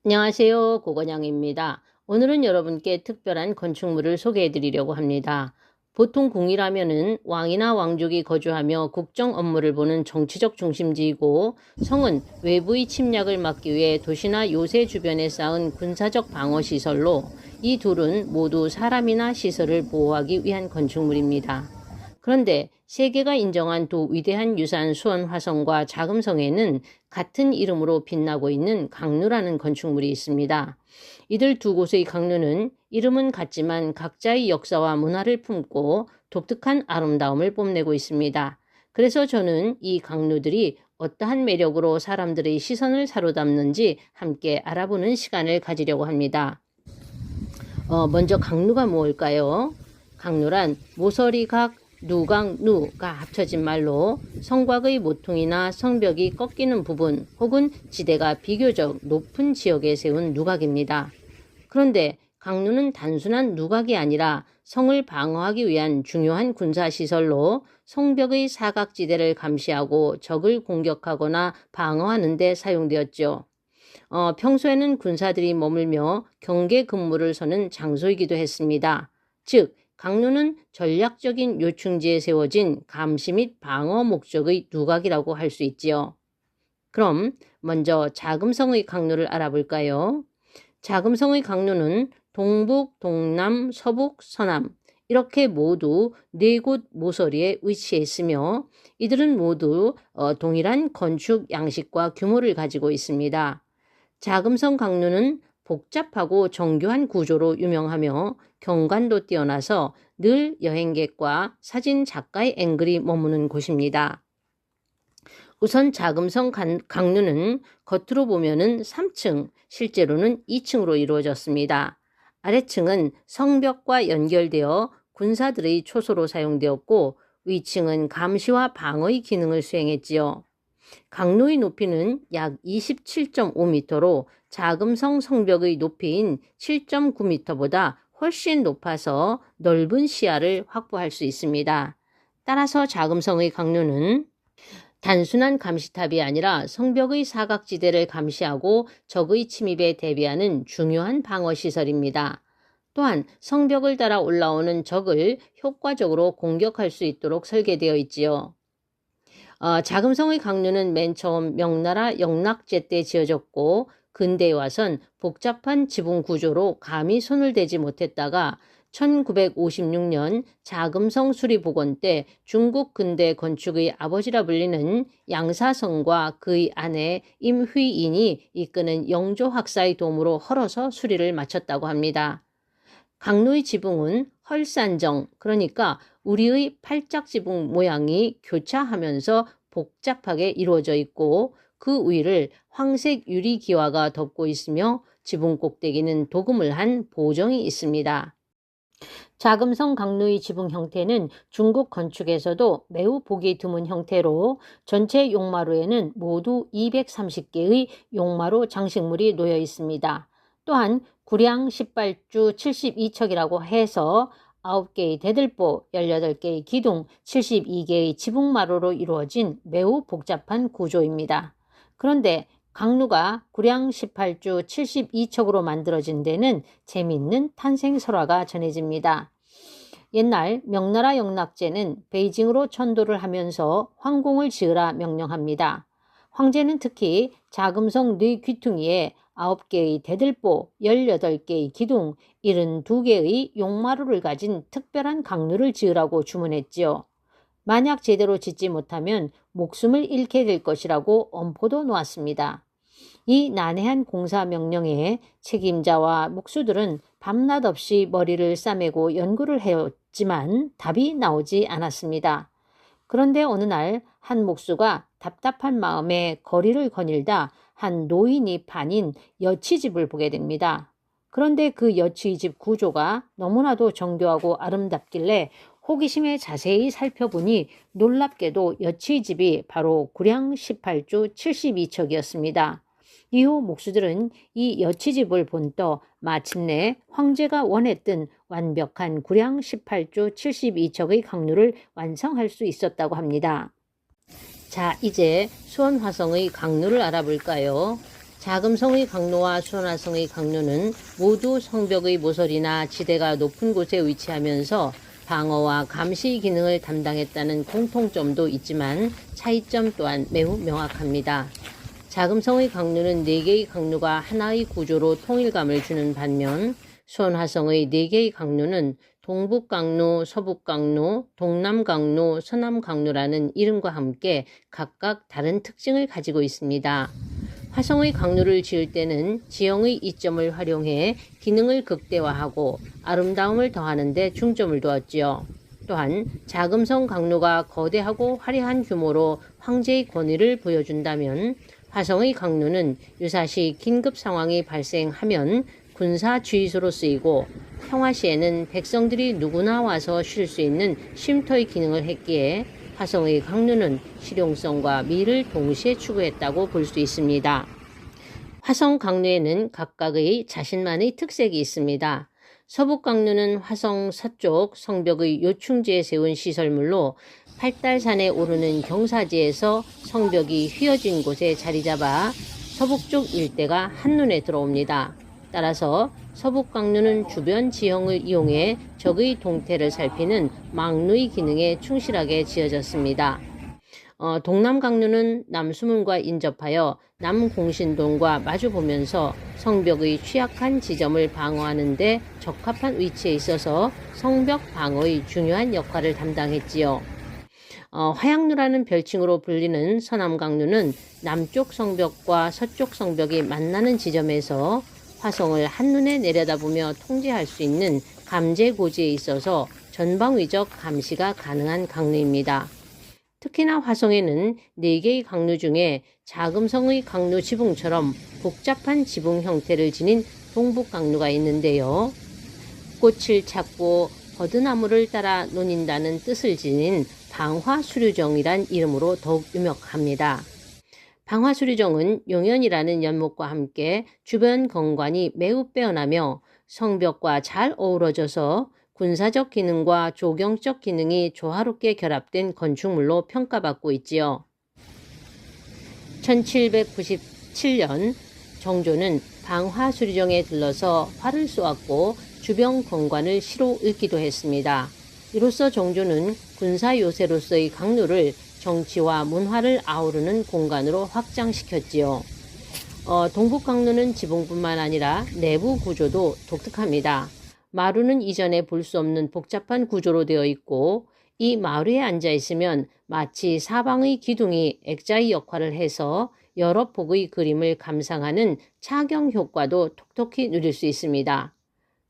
안녕하세요. 고건영입니다. 오늘은 여러분께 특별한 건축물을 소개해 드리려고 합니다. 보통 궁이라면은 왕이나 왕족이 거주하며 국정 업무를 보는 정치적 중심지이고, 성은 외부의 침략을 막기 위해 도시나 요새 주변에 쌓은 군사적 방어시설로, 이 둘은 모두 사람이나 시설을 보호하기 위한 건축물입니다. 그런데 세계가 인정한 두 위대한 유산 수원 화성과 자금성에는 같은 이름으로 빛나고 있는 강루라는 건축물이 있습니다. 이들 두 곳의 강루는 이름은 같지만 각자의 역사와 문화를 품고 독특한 아름다움을 뽐내고 있습니다. 그래서 저는 이 강루들이 어떠한 매력으로 사람들의 시선을 사로잡는지 함께 알아보는 시간을 가지려고 합니다. 먼저 강루가 무엇일까요? 강루란 모서리각, 누각, 누가 합쳐진 말로 성곽의 모퉁이나 성벽이 꺾이는 부분 혹은 지대가 비교적 높은 지역에 세운 누각입니다. 그런데 강루는 단순한 누각이 아니라 성을 방어하기 위한 중요한 군사시설로 성벽의 사각지대를 감시하고 적을 공격하거나 방어하는 데 사용되었죠. 평소에는 군사들이 머물며 경계 근무를 서는 장소이기도 했습니다. 즉, 강루는 전략적인 요충지에 세워진 감시 및 방어 목적의 누각이라고 할 수 있지요. 그럼 먼저 자금성의 강루를 알아볼까요? 자금성의 강루는 동북, 동남, 서북, 서남 이렇게 모두 4곳 모서리에 위치해 있으며 이들은 모두 동일한 건축 양식과 규모를 가지고 있습니다. 자금성 강루는 복잡하고 정교한 구조로 유명하며 경관도 뛰어나서 늘 여행객과 사진 작가의 앵글이 머무는 곳입니다. 우선 자금성 강루는 겉으로 보면은 3층, 실제로는 2층으로 이루어졌습니다. 아래층은 성벽과 연결되어 군사들의 초소로 사용되었고 위층은 감시와 방어의 기능을 수행했지요. 강루의 높이는 약 27.5m로 자금성 성벽의 높이인 7.9m보다 훨씬 높아서 넓은 시야를 확보할 수 있습니다. 따라서 자금성의 강루는 단순한 감시탑이 아니라 성벽의 사각지대를 감시하고 적의 침입에 대비하는 중요한 방어시설입니다. 또한 성벽을 따라 올라오는 적을 효과적으로 공격할 수 있도록 설계되어 있지요. 자금성의 강루는 맨 처음 명나라 영락제 때 지어졌고 근대에 와선 복잡한 지붕 구조로 감히 손을 대지 못했다가 1956년 자금성 수리복원 때 중국 근대 건축의 아버지라 불리는 양사성과 그의 아내 임휘인이 이끄는 영조 학사의 도움으로 헐어서 수리를 마쳤다고 합니다. 강루의 지붕은 헐산정, 그러니까 우리의 팔짝 지붕 모양이 교차하면서 복잡하게 이루어져 있고 그 위를 황색 유리 기와가 덮고 있으며 지붕 꼭대기는 도금을 한 보정이 있습니다. 자금성 강루의 지붕 형태는 중국 건축에서도 매우 보기 드문 형태로 전체 용마루에는 모두 230개의 용마루 장식물이 놓여 있습니다. 또한 구량 18주 72척이라고 해서 9개의 대들보, 18개의 기둥, 72개의 지붕마루로 이루어진 매우 복잡한 구조입니다. 그런데 강루가 구량 18주 72척으로 만들어진 데는 재미있는 탄생 설화가 전해집니다. 옛날 명나라 영락제는 베이징으로 천도를 하면서 황궁을 지으라 명령합니다. 황제는 특히 자금성 네 귀퉁이에 9개의 대들보, 18개의 기둥, 72개의 용마루를 가진 특별한 강루를 지으라고 주문했지요. 만약 제대로 짓지 못하면 목숨을 잃게 될 것이라고 엄포도 놓았습니다. 이 난해한 공사 명령에 책임자와 목수들은 밤낮 없이 머리를 싸매고 연구를 해왔지만 답이 나오지 않았습니다. 그런데 어느 날 한 목수가 답답한 마음에 거리를 거닐다 한 노인이 파닌 여치집을 보게 됩니다. 그런데 그 여치의 집 구조가 너무나도 정교하고 아름답길래 호기심에 자세히 살펴보니 놀랍게도 여치의 집이 바로 구량 18주 72척이었습니다. 이후 목수들은 이 여치집을 본떠 마침내 황제가 원했던 완벽한 구량 18주 72척의 강루를 완성할 수 있었다고 합니다. 자, 이제 수원 화성의 강루를 알아볼까요? 자금성의 강로와 수원화성의 강로는 모두 성벽의 모서리나 지대가 높은 곳에 위치하면서 방어와 감시 기능을 담당했다는 공통점도 있지만 차이점 또한 매우 명확합니다. 자금성의 강로는 4개의 강로가 하나의 구조로 통일감을 주는 반면 수원화성의 4개의 강로는 동북강로, 서북강로, 동남강로, 서남강로라는 이름과 함께 각각 다른 특징을 가지고 있습니다. 화성의 강로를 지을 때는 지형의 이점을 활용해 기능을 극대화하고 아름다움을 더하는 데 중점을 두었지요. 또한 자금성 강로가 거대하고 화려한 규모로 황제의 권위를 보여준다면 화성의 강로는 유사시 긴급 상황이 발생하면 군사 주의소로 쓰이고 평화시에는 백성들이 누구나 와서 쉴 수 있는 쉼터의 기능을 했기에 화성의 강로는 실용성과 미를 동시에 추구했다고 볼 수 있습니다. 화성 강로에는 각각의 자신만의 특색이 있습니다. 서북 강로는 화성 서쪽 성벽의 요충지에 세운 시설물로 팔달산에 오르는 경사지에서 성벽이 휘어진 곳에 자리 잡아 서북쪽 일대가 한눈에 들어옵니다. 따라서 서북 강로는 주변 지형을 이용해 적의 동태를 살피는 망루의 기능에 충실하게 지어졌습니다. 동남 강로는 남수문과 인접하여 남공신동과 마주보면서 성벽의 취약한 지점을 방어하는 데 적합한 위치에 있어서 성벽 방어의 중요한 역할을 담당했지요. 화양루라는 별칭으로 불리는 서남강루는 남쪽 성벽과 서쪽 성벽이 만나는 지점에서 화성을 한눈에 내려다보며 통제할 수 있는 감제고지에 있어서 전방위적 감시가 가능한 강루입니다. 특히나 화성에는 4개의 강루 중에 자금성의 강루 지붕처럼 복잡한 지붕 형태를 지닌 동북강루가 있는데요. 꽃을 찾고 버드나무를 따라 논인다는 뜻을 지닌 방화수류정이란 이름으로 더욱 유명합니다. 방화수류정은 용연이라는 연못과 함께 주변 경관이 매우 빼어나며 성벽과 잘 어우러져서 군사적 기능과 조경적 기능이 조화롭게 결합된 건축물로 평가받고 있지요. 1797년 정조는 방화수류정에 들러서 활을 쏘았고 주변 경관을 시로 읊기도 했습니다. 이로써 정조는 군사 요새로서의 강루를 정치와 문화를 아우르는 공간으로 확장시켰지요. 동북강루는 지붕뿐만 아니라 내부 구조도 독특합니다. 마루는 이전에 볼 수 없는 복잡한 구조로 되어 있고 이 마루에 앉아 있으면 마치 사방의 기둥이 액자의 역할을 해서 여러 폭의 그림을 감상하는 착용 효과도 톡톡히 누릴 수 있습니다.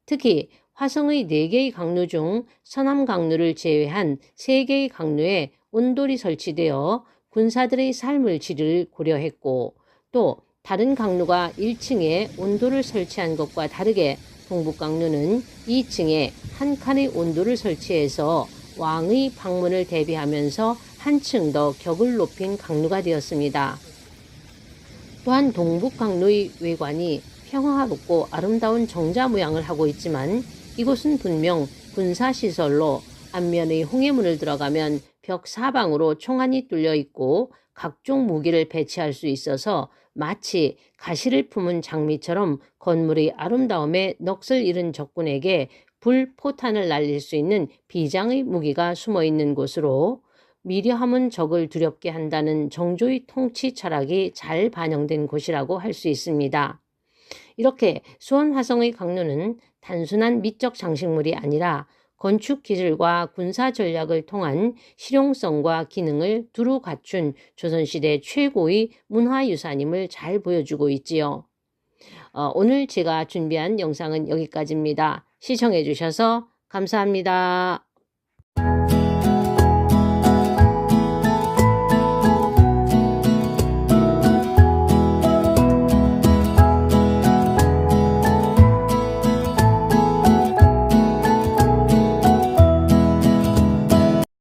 특히 화성의 4개의 강루 중 서남강루를 제외한 3개의 강루에 온돌이 설치되어 군사들의 삶을 질을 고려했고 또 다른 강루가 1층에 온돌을 설치한 것과 다르게 동북강루는 2층에 한 칸의 온돌을 설치해서 왕의 방문을 대비하면서 한층 더 격을 높인 강루가 되었습니다. 또한 동북강루의 외관이 평화롭고 아름다운 정자 모양을 하고 있지만 이곳은 분명 군사시설로 앞면의 홍해문을 들어가면 벽 사방으로 총안이 뚫려 있고 각종 무기를 배치할 수 있어서 마치 가시를 품은 장미처럼 건물의 아름다움에 넋을 잃은 적군에게 불포탄을 날릴 수 있는 비장의 무기가 숨어 있는 곳으로 미려함은 적을 두렵게 한다는 정조의 통치 철학이 잘 반영된 곳이라고 할 수 있습니다. 이렇게 수원화성의 강루는 단순한 미적 장식물이 아니라 건축 기술과 군사 전략을 통한 실용성과 기능을 두루 갖춘 조선시대 최고의 문화유산임을 잘 보여주고 있지요. 오늘 제가 준비한 영상은 여기까지입니다. 시청해 주셔서 감사합니다.